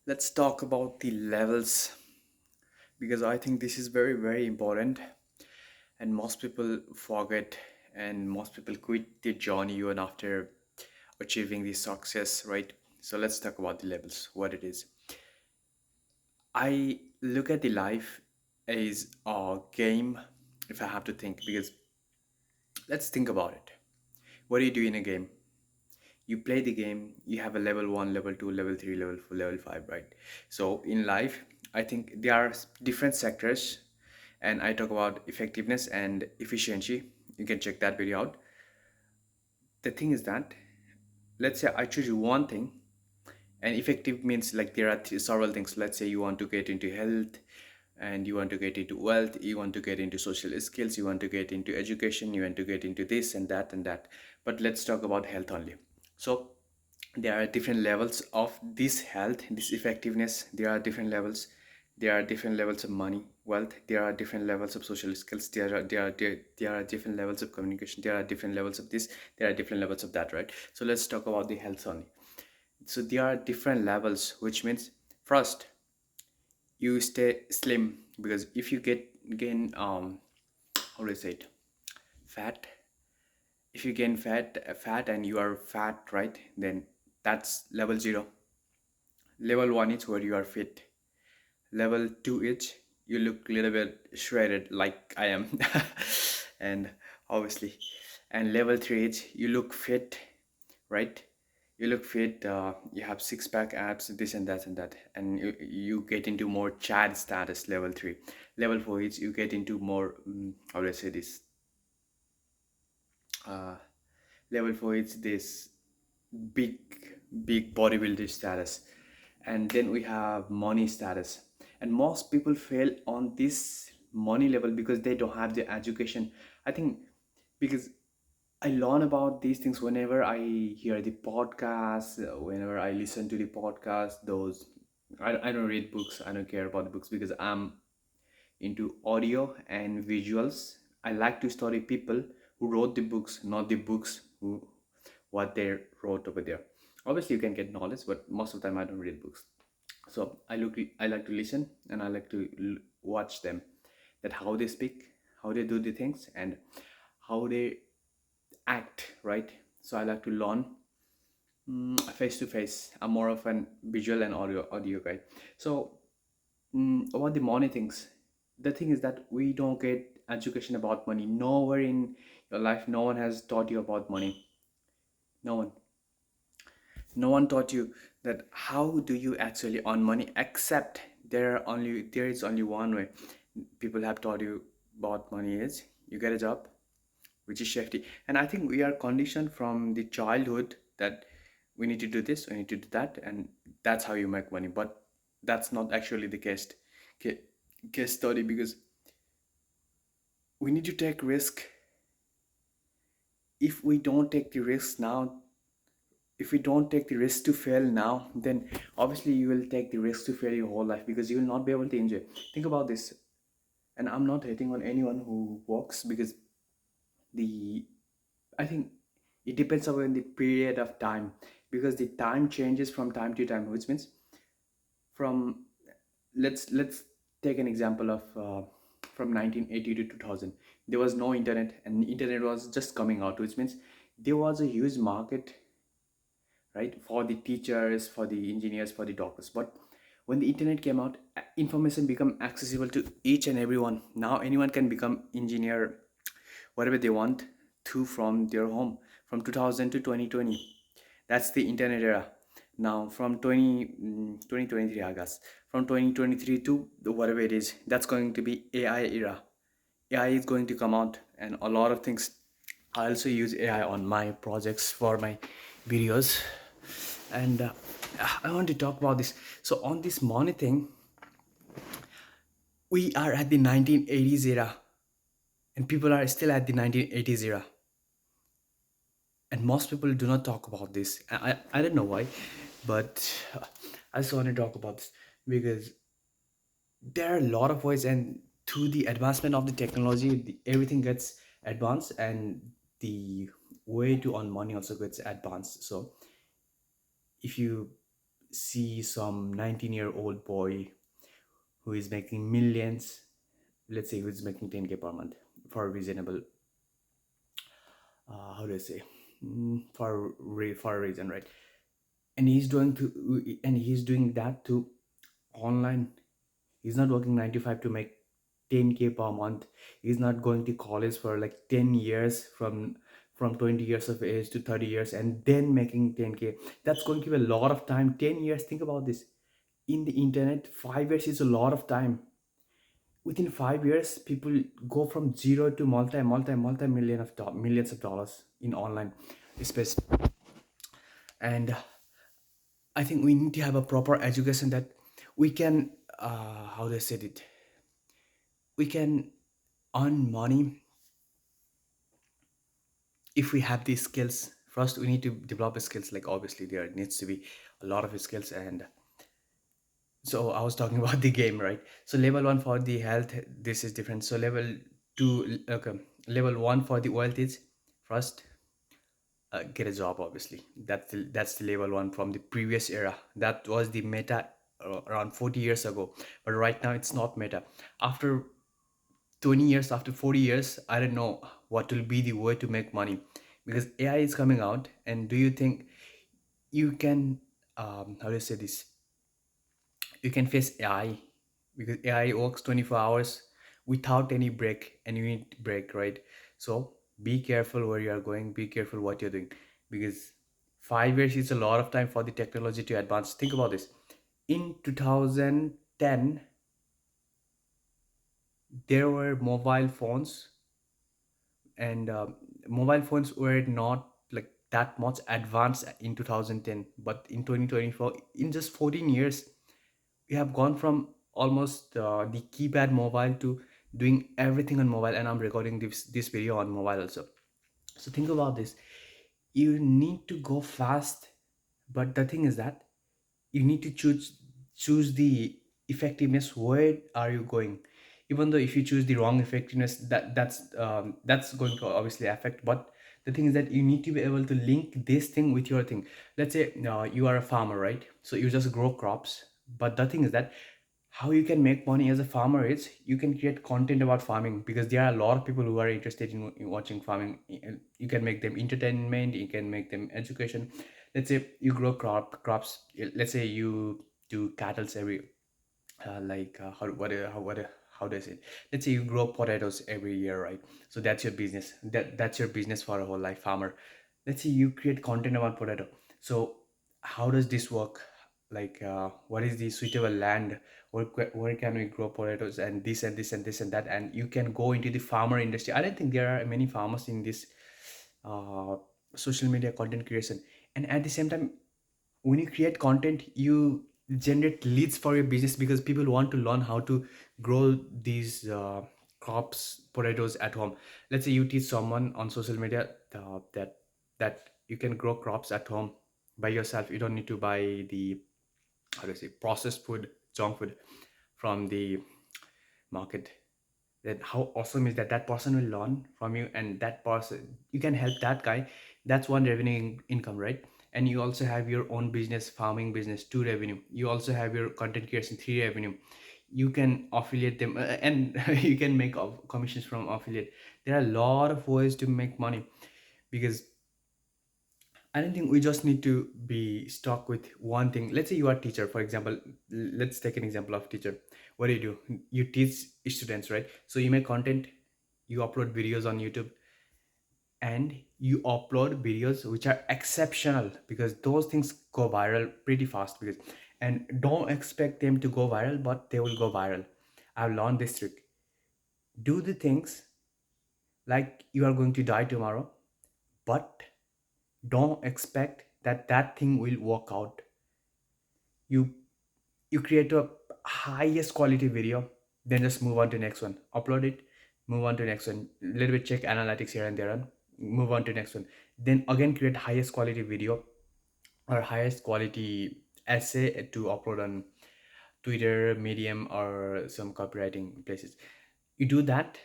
Let's talk about the levels because I think this is very, very important, and most people forget, and most people quit the journey even after achieving the success, right? So let's talk about the levels, what it is. I look at the life as a game if I have to think, because let's think about it. What do you do in a game? You play the game, you have a level 1, level 2, level 3, level 4, level 5, right? So in life, I think there are different sectors, and I talk about effectiveness and efficiency. You can check that video out. The thing is that, let's say I choose one thing, and effective means like there are several things. Let's say you want to get into health, and you want to get into wealth, you want to get into social skills, you want to get into education, you want to get into this and that and that. But let's talk about health only. So there are different levels of this health, this effectiveness. There are different levels. There are different levels of money, wealth. There are different levels of social skills. There are different levels of communication. There are different levels of this. There are different levels of that, right? So let's talk about the health only. So there are different levels, which means first you stay slim, because if you gain how do I say it, fat. If you gain fat and you are fat, right, then that's level 0. Level 1 is where you are fit. Level 2 is you look a little bit shredded like I am. And obviously, and level 3 is you look fit, right? You look fit, you have six pack abs, this and that, and you get into more Chad status. Level 3. Level 4 is you get into more how do I say this, uh, level 4 is this big bodybuilder status. And then we have money status, and most people fail on this money level because they don't have the education, I think. Because I learn about these things whenever I hear the podcast, whenever I listen to the podcast. Those I don't read books, I don't care about the books, because I'm into audio and visuals. I like to study people who wrote the books, not the books who what they wrote over there. Obviously, you can get knowledge, but most of the time I don't read books. So I like to listen, and I like to watch them, that how they speak, how they do the things, and how they act, right? So I like to learn face to face. I'm more of an visual and audio guy. So about the money things, the thing is that we don't get education about money. Nowhere in your life, no one has taught you about money. No one. No one taught you that how do you actually earn money, except there is only one way people have taught you about money, is you get a job, which is safety. And I think we are conditioned from the childhood that we need to do this, we need to do that, and that's how you make money. But that's not actually the ca- case study, because we need to take risk. If we don't take the risk now, if we don't take the risk to fail now, then obviously you will take the risk to fail your whole life, because you will not be able to enjoy. Think about this. And I'm not hating on anyone who works, because the I think it depends on the period of time, because the time changes from time to time, which means from, let's take an example of from 1980 to 2000. There was no internet, and internet was just coming out, which means there was a huge market, right, for the teachers, for the engineers, for the doctors. But when the internet came out, information become accessible to each and everyone. Now anyone can become engineer, whatever they want to, from their home. From 2000 to 2020, that's the internet era. Now from 2023, I guess, from 2023 to whatever it is, that's going to be AI era. AI is going to come out, and a lot of things. I also use AI on my projects for my videos, and I want to talk about this. So on this money thing, we are at the 1980s era, and people are still at the 1980s era, and most people do not talk about this. I don't know why, but I just want to talk about this, because there are a lot of ways, and through the advancement of the technology, everything gets advanced, and the way to earn money also gets advanced. So if you see some 19-year-old boy who is making millions, let's say who's making 10K per month for a reasonable, how do I say, for a reason, right? And he's doing that to online. He's not working 9 to 5 to make 10K per month. He's not going to college for like 10 years, from 20 years of age to 30 years, and then making 10K. That's going to be a lot of time. 10 years, think about this. In the internet, 5 years is a lot of time. Within 5 years, people go from zero to multi million of millions of dollars in online space. And I think we need to have a proper education that we can, how do I say it, we can earn money if we have these skills. First we need to develop skills, like obviously there needs to be a lot of skills. And so I was talking about the game, right? So level 1 for the health, this is different. So level 2, okay, level 1 for the wealth is, first, get a job. Obviously that's the level 1 from the previous era. That was the meta around 40 years ago, but right now it's not meta. After 20 years, after 40 years, I don't know what will be the way to make money, because AI is coming out. And do you think you can, how do I say this, you can face AI? Because AI works 24 hours without any break, and you need break, right? So be careful where you are going, be careful what you're doing, because 5 years is a lot of time for the technology to advance. Think about this. In 2010, there were mobile phones, and mobile phones were not like that much advanced in 2010. But in 2024, in just 14 years, we have gone from almost the keypad mobile to doing everything on mobile. And I'm recording this video on mobile also. So think about this. You need to go fast, but the thing is that you need to choose the effectiveness. Where are you going? Even though if you choose the wrong effectiveness, that's going to obviously affect. But the thing is that you need to be able to link this thing with your thing. Let's say you are a farmer, right? So you just grow crops. But the thing is that how you can make money as a farmer is you can create content about farming, because there are a lot of people who are interested in watching farming. You can make them entertainment, you can make them education. Let's say you grow crops. Let's say you do cattle every, how do I say it? Let's say you grow potatoes every year, right? So that's your business. That's your business for a whole life, farmer. Let's say you create content about potato. So how does this work? Like, what is the suitable land? Where can we grow potatoes, and this and this and this and that? And you can go into the farmer industry. I don't think there are many farmers in this uh, social media content creation. And at the same time, when you create content, you generate leads for your business, because people want to learn how to grow these crops, potatoes at home. Let's say you teach someone on social media that you can grow crops at home by yourself. You don't need to buy the, how do I say, processed food, junk food from the market. Then how awesome is that? That person will learn from you, and that person, you can help that guy. That's one revenue income, right? And you also have your own business, farming business, two revenue. You also have your content creation, three revenue. You can affiliate them, and you can make commissions from affiliate. There are a lot of ways to make money, because I don't think we just need to be stuck with one thing. Let's say you are a teacher, for example. Let's take an example of teacher. What do? You teach students, right? So you make content, you upload videos on YouTube, and you upload videos which are exceptional, because those things go viral pretty fast. Because, and don't expect them to go viral, but they will go viral. I've learned this trick. Do the things like you are going to die tomorrow, but don't expect that that thing will work out. You you create a highest quality video, then just move on to next one, upload it, move on to next one, little bit check analytics here and there, and move on to next one. Then again create highest quality video or highest quality essay to upload on Twitter, Medium, or some copywriting places. You do that,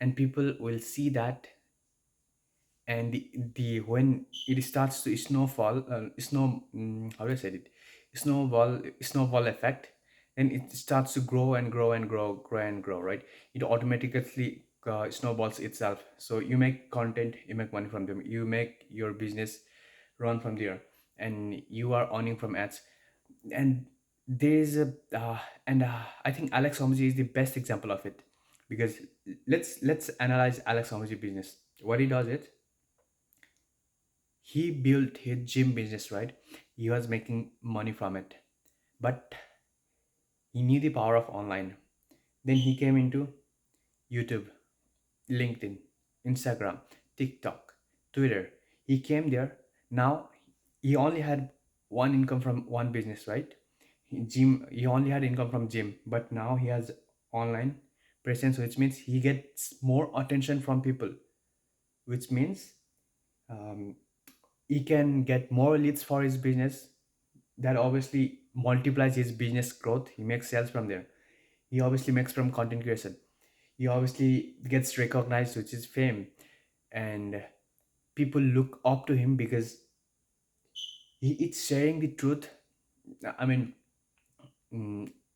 and people will see that. And the when it starts to snowfall, how do I say it, snowball effect, and it starts to grow and grow and grow and grow, right? It automatically snowballs itself. So you make content, you make money from them, you make your business run from there, and you are earning from ads. And there's a and I think Alex Homji is the best example of it, because let's analyze Alex Homji business. What he does is, he built his gym business, right? He was making money from it, but he knew the power of online. Then he came into YouTube, LinkedIn, Instagram, TikTok, Twitter. He came there. Now he only had one income from one business, right? He only had income from gym, but now he has online presence, which means he gets more attention from people, which means um, he can get more leads for his business. That obviously multiplies his business growth. He makes sales from there. He obviously makes from content creation. He obviously gets recognized, which is fame, and people look up to him because he is sharing the truth. I mean,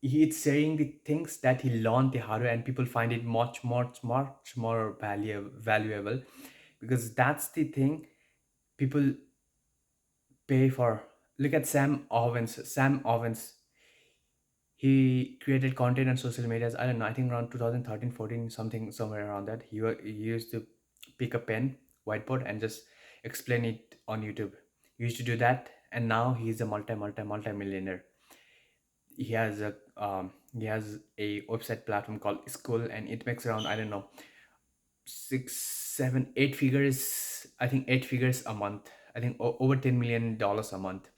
he is saying the things that he learned the hard way, and people find it much more valuable, because that's the thing people pay for. Look at Sam Owens. Sam Owens, he created content on social medias. I don't know, I think around 2013, 14, something, somewhere around that. He used to pick a pen, whiteboard, and just explain it on YouTube. He used to do that, and now he's a multi millionaire. He has a website platform called School, and it makes around, I don't know, 6, 7, 8 figures. I think 8 figures a month. I think over $10 million a month.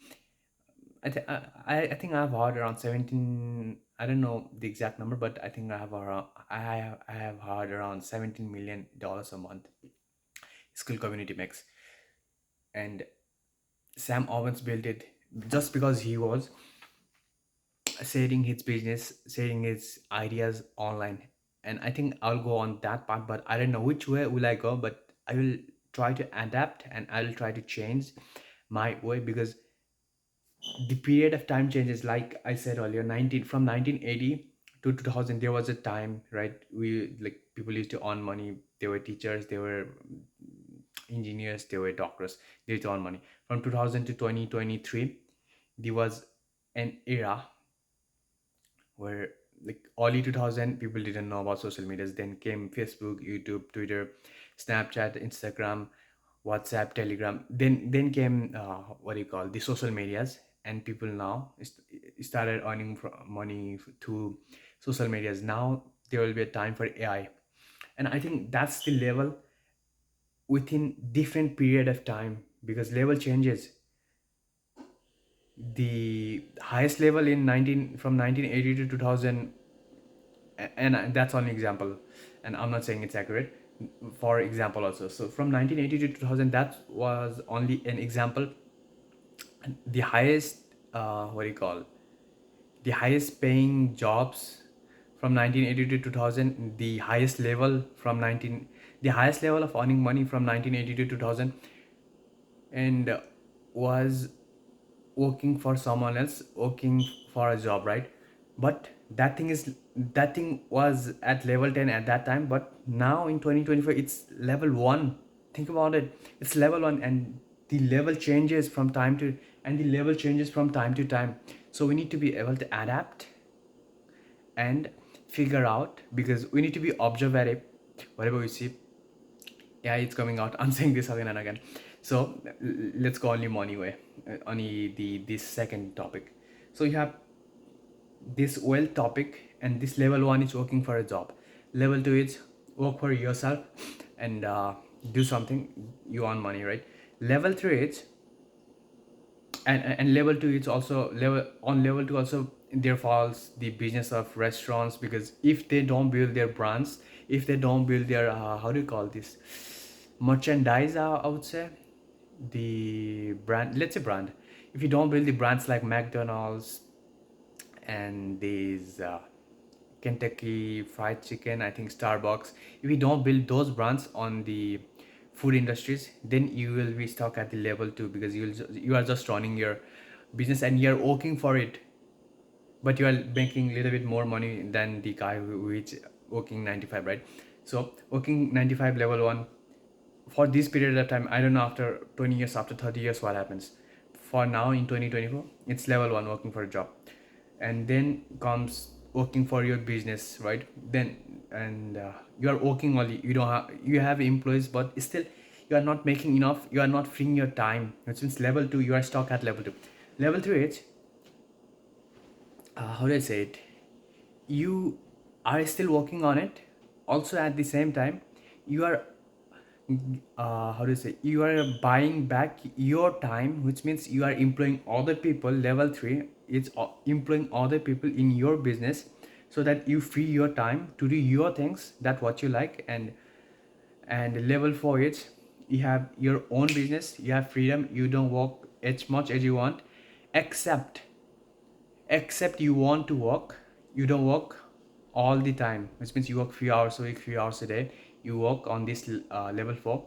I think I've heard around 17. I don't know the exact number, but I think I have heard around $17 million a month. Skill community makes, and Sam Owens built it just because he was sharing his business, sharing his ideas online. And I think I'll go on that part, but I don't know which way will I go. But I will try to adapt, and I'll try to change my way, because the period of time changes. Like I said earlier, 1980 to 2000, there was a time, right? We, like, people used to earn money. They were teachers, they were engineers, they were doctors. They used to earn money. From 2000 to 2023, there was an era where, like, early 2000, people didn't know about social medias. Then came Facebook, YouTube, Twitter, Snapchat, Instagram, WhatsApp, Telegram. Then came what do you call, the social medias, and people now started earning money through social medias. Now there will be a time for AI, and I think that's the level within different period of time, because level changes. The highest level in 19 from 1980 to 2000, and that's only example, and I'm not saying it's accurate, for example also. So from 1980 to 2000, that was only an example. The highest what do you call, the highest paying jobs from 1980 to 2000, the highest level from 19 the highest level of earning money from 1980 to 2000, and was working for someone else, working for a job, right? But that thing was at level 10 at that time, but now in 2024 it's level 1. Think about it, it's level 1, and the level changes from time to time. So we need to be able to adapt and figure out, because we need to be observative whatever we see. Yeah, it's coming out. I'm saying this again and again. So let's go only money way, only the this second topic. So you have this wealth topic, and this level 1 is working for a job. Level 2 is work for yourself, and do something, you earn money, right? Level 3 is, and level 2 is also level 2 also, there falls the business of restaurants, because if they don't build their brands, if they don't build their how do you call this, merchandise, I would say, the brand, let's say brand, if you don't build the brands like McDonald's and these Kentucky Fried Chicken, I think Starbucks, if you don't build those brands on the food industries, then you will be stuck at the level 2, because you are just running your business and you're working for it, but you are making a little bit more money than the guy who is working 95, right? So working 95 level 1 for this period of time, I don't know after 20 years, after 30 years what happens. For now in 2024, it's level 1 working for a job, and then comes working for your business, right? Then and you are working only, you don't have, you have employees, but still you are not making enough, you are not freeing your time, which means level 2 you are stuck at level 2. Level 3 is how do I say it, you are still working on it, also at the same time you are how do you say, you are buying back your time, which means you are employing other people. Level 3 is employing other people in your business, so that you free your time to do your things that what you like. And level 4 is you have your own business, you have freedom, you don't work as much as you want, except you want to work, you don't work all the time, which means you work few hours a week, few hours a day, you work on this level 4.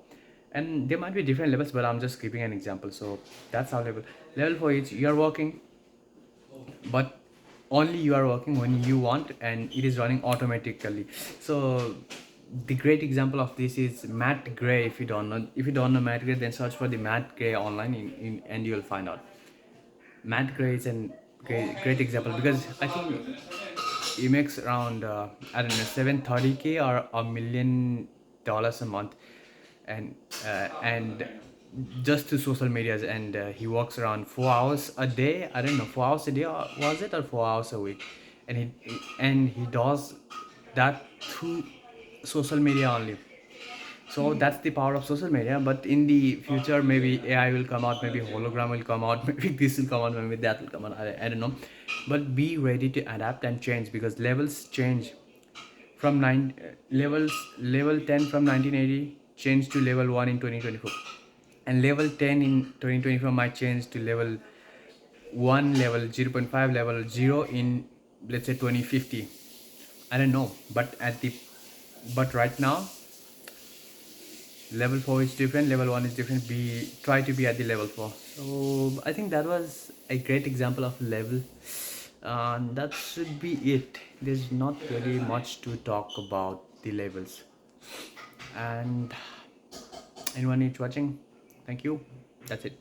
And there might be different levels, but I'm just giving an example. So that's how level 4 is you are working, but only you are working when you want, and it is running automatically. So the great example of this is Matt Gray. If you don't know, Matt Gray, then search for the Matt Gray online and you'll find out. Matt Gray is a great example, because I think he makes around I don't know 730K or $1 million a month, and just to social medias, and he works around 4 hours a day. I don't know, 4 hours a day, or was it, or 4 hours a week, and he does that through social media only. So that's the power of social media. But in the future, maybe AI will come out, maybe hologram will come out, maybe this will come out, maybe that will come out. I don't know. But be ready to adapt and change, because levels change from level 10 from 1980 changed to level 1 in 2024, and level 10 in 2024 might change to level 1, level 0.5, level 0 in, let's say, 2050. I don't know, but right now level 4 is different, level 1 is different. Be try to be at the level 4. So I think that was a great example of level, and that should be it. There's not really much to talk about the levels. And anyone is watching, thank you, that's it.